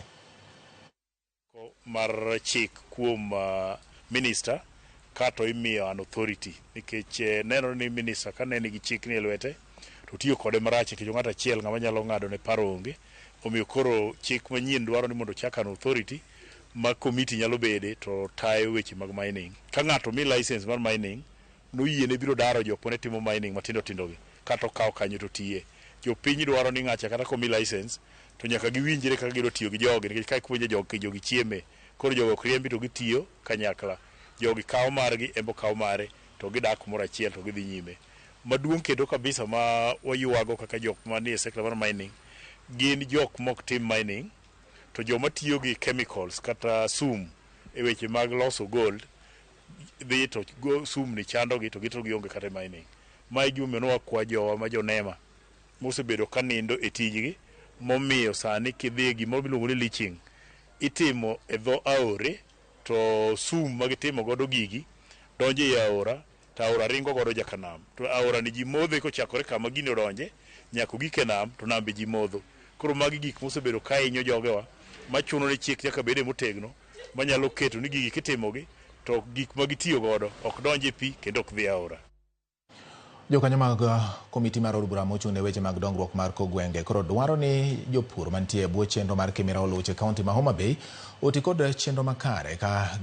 Mar chik kuom minister kato imiyo an authority nikech neno ni minister ka ne nigi chik ni e lwete to tiyo kode marach nikech ng'ato achiel ng'ama nyalo ng'ado ne paro onge. Omiyo koro chik manyien dwaro ni mondo chak an authority ma committee nyalo bede to tayo weche mag mining. Ka ng'ato mi license mar mining noyiene biro daro jok ne timo mining matindo tindogi kata okawo kanyo to tiye. Jopiny dwaro ni ng'acha kata komi license to nyaka giwinjre kaka giro tiyo gi jogi nikech ka puonjo jogi chieme koro jogo ok riembi to gitiyo kanyakla. Jogi kawo margi embo kawo mare to gidak kumoro achiel to gidhi nyime. Maduong' kendo kabisa ma wayuago kaka jok manie sector mar mining gin jok mok tim mining to joma tiyo gi chemicals kata sum e weche mag loso gold dhi to sum ni chando gi to gito gionge kata mining. Mai gimomiyo wakwa jowa ma jonema mosebedo kanindo e tijgi momiyo sani kidhi gimoro miluongo ni leaching itimo e dho aore, to sum magitimo godo gigi donjo e aora, to aora ringo godo jakanam, to aora ni ji modho kochakore kama gini odonje nyaka gike nam, to nambe ji modho. Koro magi gik mosebedo ka hinyo jogewa machuno ni chik nyaka bede motegno manyalo keto ni gigi kitimogi to gik magitiyo godo ok donje pi kendo ok dhi aora. Jokanyo mag komiti mar od bura mochung' ne weche mag dongruok mar kogwenge koro dwaro ni jopur mantie e bwo chenro mar Kimera Oluoche kaunti ma Homa Bay oti kod chenro makare ka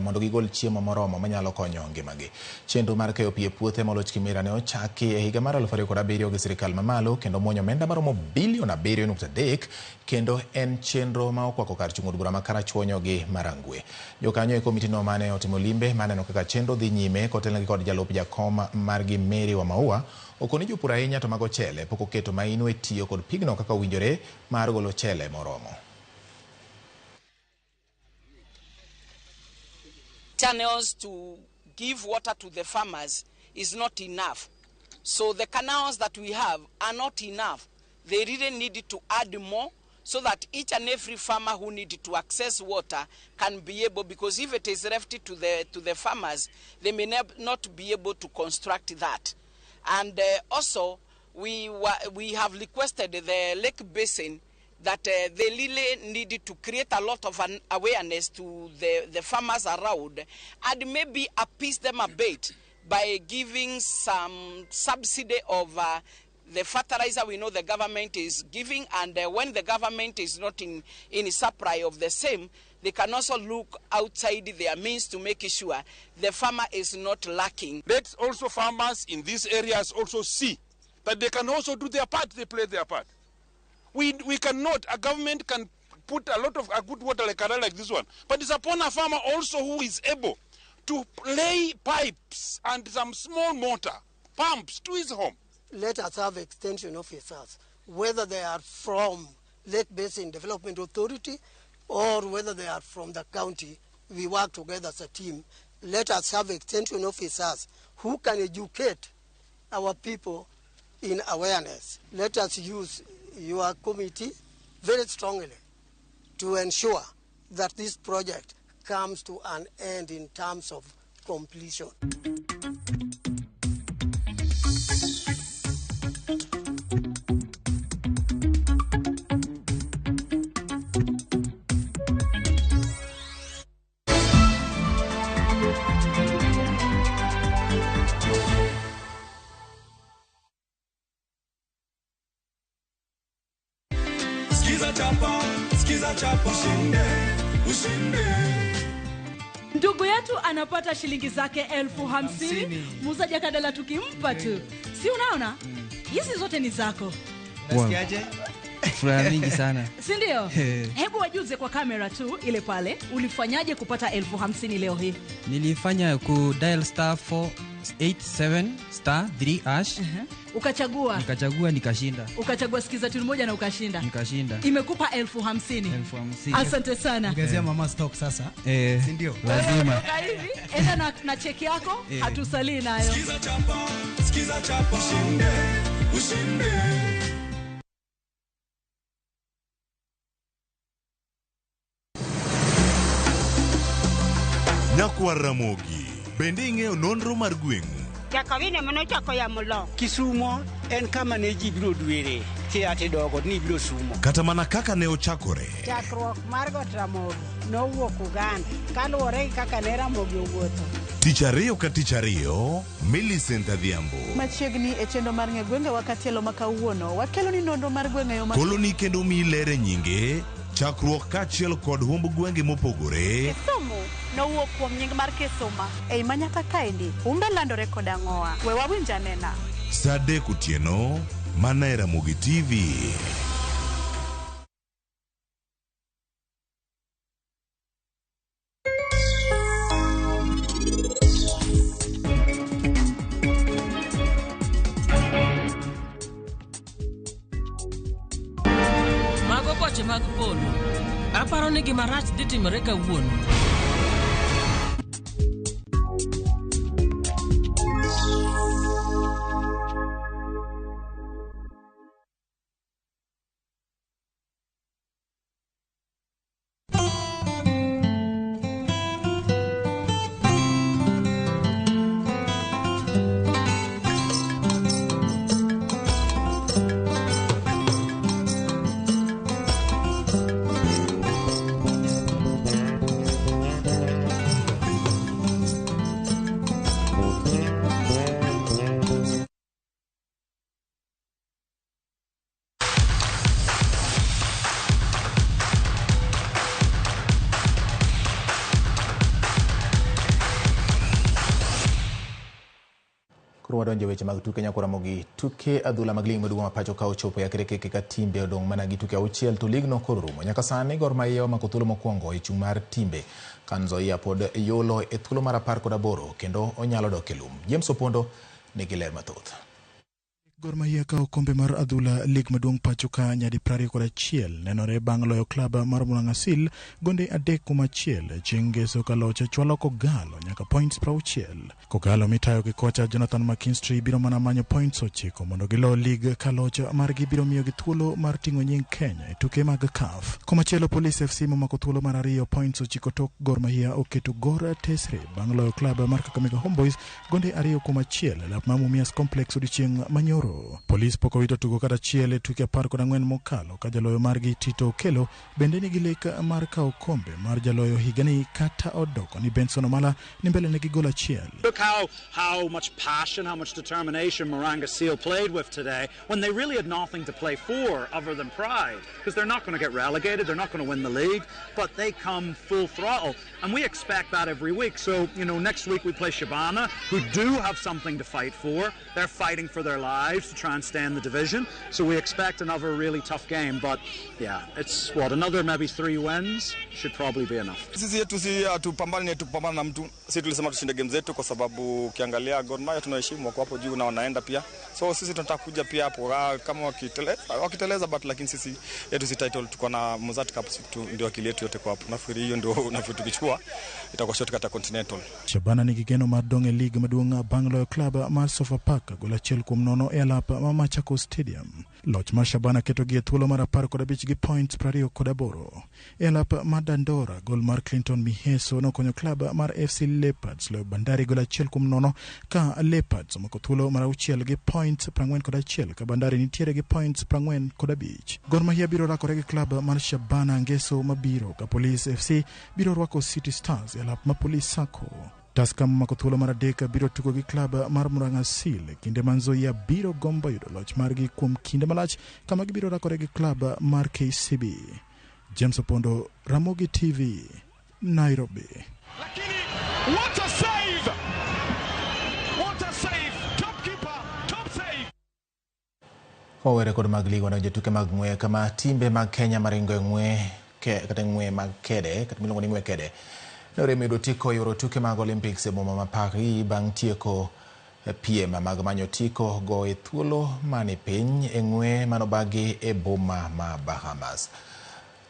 mondo gigol chiemo moromo manyalo konyo ngimagi. Chenro mar keyo pi e puothe moloch Kimera ne ochaki e higa mar 2007 gi sirikal mamalo kendo muonyo omenda maromo bilion 7.3 kendo en chenro ma okwako kar chung' od bura ma Karachuonyo gi Marangwe. Jokanyo e komiti no mane otimo limbe maneno kaka chenro dhi nyime kotelnegi kod jalup jakom margi Mary wa Maua okoni jopur ahinya to mago chele pok oketo maino e tiyo kod pigno kaka owinjore mar golo chele moromo. Channels to give water to the farmers is not enough. So the canals that we have are not enough. They really need to add more so that each and every farmer who needs to access water can be able, because if it is left to the farmers, they may not be able to construct that. And also, we have requested the Lake Basin that they really needed to create a lot of an awareness to the farmers around and maybe appease them a bit by giving some subsidy of the fertilizer we know the government is giving, and when the government is not in supply of the same, they can also look outside their means to make sure the farmer is not lacking. Let also farmers in these areas also see that they can also do their part, they play their part. We cannot, a government can put a lot of a good water like this one, but it's upon a farmer also who is able to lay pipes and some small motor pumps to his home. Let us have extension officers, whether they are from Lake Basin Development Authority or whether they are from the county. We work together as a team. Let us have extension officers who can educate our people in awareness. Let us use your committee very strongly to ensure that this project comes to an end in terms of completion. Ndugu yetu anapata shilingi zake 50,000, Musa Jakadala tukimpa tu. Si unaona? Hizi zote ni zako. Unasikiaje? Furaha mingi sana. Si ndio? Hebu wajuze kwa kamera tu ile pale, ulifanyaje kupata 50,000 leo hii? Nilifanya ku dial *87*3#. Ukachagua. Nikachagua nikashinda. Ukachagua sikiza tu moja na ukashinda. Nikashinda. Imekupa 50,000. Asante sana. Ongezea mama stock sasa. Si ndio? Lazima. Enda na cheki yako, hatusalii nayo. Sikiza chapa ushinde. Nyakwa Ramogi bende ing'eyo nonro mar gweng'u. Jakawine mano chako ya mulo. Kisumo en kama ne ji biro dwere ki ati dogo ni biro sumo. Kata mana kaka ne ochakore. Chakruok mar got Ramogi nowuok Uganda kaluwore gi kaka ne Ramogi owuotho. Tich ariyo ka tich ariyo, Millicent Adhiambo. Machiegni e chendo mar ng'e gwenge wakatielo makawuono wakelo ni nonro mar gwenge yo koloni kendo mi lere nyinge chakruok kachiel kod humb gwenge mopogore. Kisumu nowuok kuom nying mar Kisuma ei manyaka kaendi humbe landore kod ang'oa. We wawinj anena. Saa 3 otieno mana e Ramogi TV. Mago koche mag polo. Aparo ni gima rach dhi timore kawuono. wadonjo weche mag tuke nyakora mogi tuke adhula mag lig maduong' ma pacho ka ochopo yakre kaka timbe odong' mana gi tuke auchiel to lig no koro rumo. Nyaka sani Gor Mahia omako thuolo mokwongo e chung' mar timbe. Kanzoia pod yolo e thuolo mar 18 kendo onyalo dok e lum. James Opondo nigi ler mathoth. Gor Mahia kao kombe mar adhula lig maduong' pacho ka nyadi 21 nenore bang' loyo klab mar Mulangasil gonde 3-1 chieng' ngeso ka locho chwalo Kogalo nyaka points 60. Kogalo mitayo gi kocha Jonathan McKinstry biro mana manyo points 9 mondo gilo lig ka locho margi biro miyo gi thuolo mar ting'o nying Kenya e tuke mag CAF. Komachielo Police FC momako thuolo mar 2 points 9 tok Gor Mahia oketo Gor Tesre bang' loyo klab mar Kakamega Homeboys gonde 2-1 lap ma Mumias Complex odiochieng' manyoro. Polis poko wito tugo kata chiele tuke 14 mokalo ka jaloyo margi Tito Kelo bende nigi lek mar kao kombe mar jaloyo higani kata odoko ni Benson Omala ni mbele negi gola chiel. Look how much passion, how much determination Mulangasil played with today when they really had nothing to play for other than pride, because they're not going to get relegated, they're not going to win the league, but they come full throttle and we expect that every week. So, next week we play Shabana, who do have something to fight for. They're fighting for their lives to try and stay in the division, so we expect another really tough game, but yeah, it's another maybe 3 wins should probably be enough. Sisi tupambane na mtu. Sisi tulisema tushinde game zetu kwa sababu ukiangalia Gor Mahia tunaheshimu wako hapo juu na wanaenda pia, so sisi tunataka kuja pia hapo kama wakiteleza but lakini sisi yetu si title tuko na Mozart Cup ndio akili yetu yote kwa hapo. Nafikiri hiyo ndio tukichukua itakuwa shortcut ya Continental. Shabana ni kigeno madonge league maduong' Bangalow Club mar Sofapaka gola 1-0 e lap Machakos Stadium. Loch mar Shabana keto gi thuolo mar 15 gi points 28. E lap Madandora gol mar Clinton Miheso nokonyo club mar FC Leopards lo Bandari gola 1-0 ka Leopards omako thuolo mar 6 gi points 41 ka Bandari nitiere gi points 45. Gor Mahia biro rakore gi club mar Shabana ngeso mabiro ka Police FC biro rwako City Stars e lap ma Police Sacco. Taskam makothuolo mar 3 biro tugo gi klab mar Mulangasil kinde Manzoia biro gombo yudo loch margi kuom kinde malach kama gibiro rakore gi klab mar KCB. James Opondo, Ramogi TV, Nairobi. What a save! What a save! Top keeper, top save! Fawere kod mag ligo na jotuke mag ng'we kama timbe mag Kenya maringo ng'we kata ng'we mag kede kata milongo ni ng'we kede. Nore medo tiko yoro tuke mag Olympics e boma ma Paris bang' tieko piem mag manyo tiko go e thuolo mani piny e ng'we manobagi e boma ma Bahamas.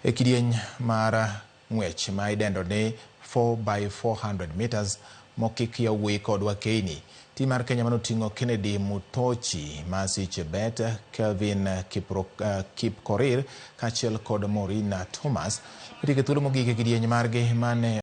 E kidieny mar ng'wech ma idendo ni 4x400 meters mokik yawuoyi kod wakeini. Tim mar Kenya manoting'o Kennedy Mutochi, Mercy Chebet, Kelvin Kipkorir, kachiel kod Morina Thomas. Itike thuolo mogik e kidieny margi mane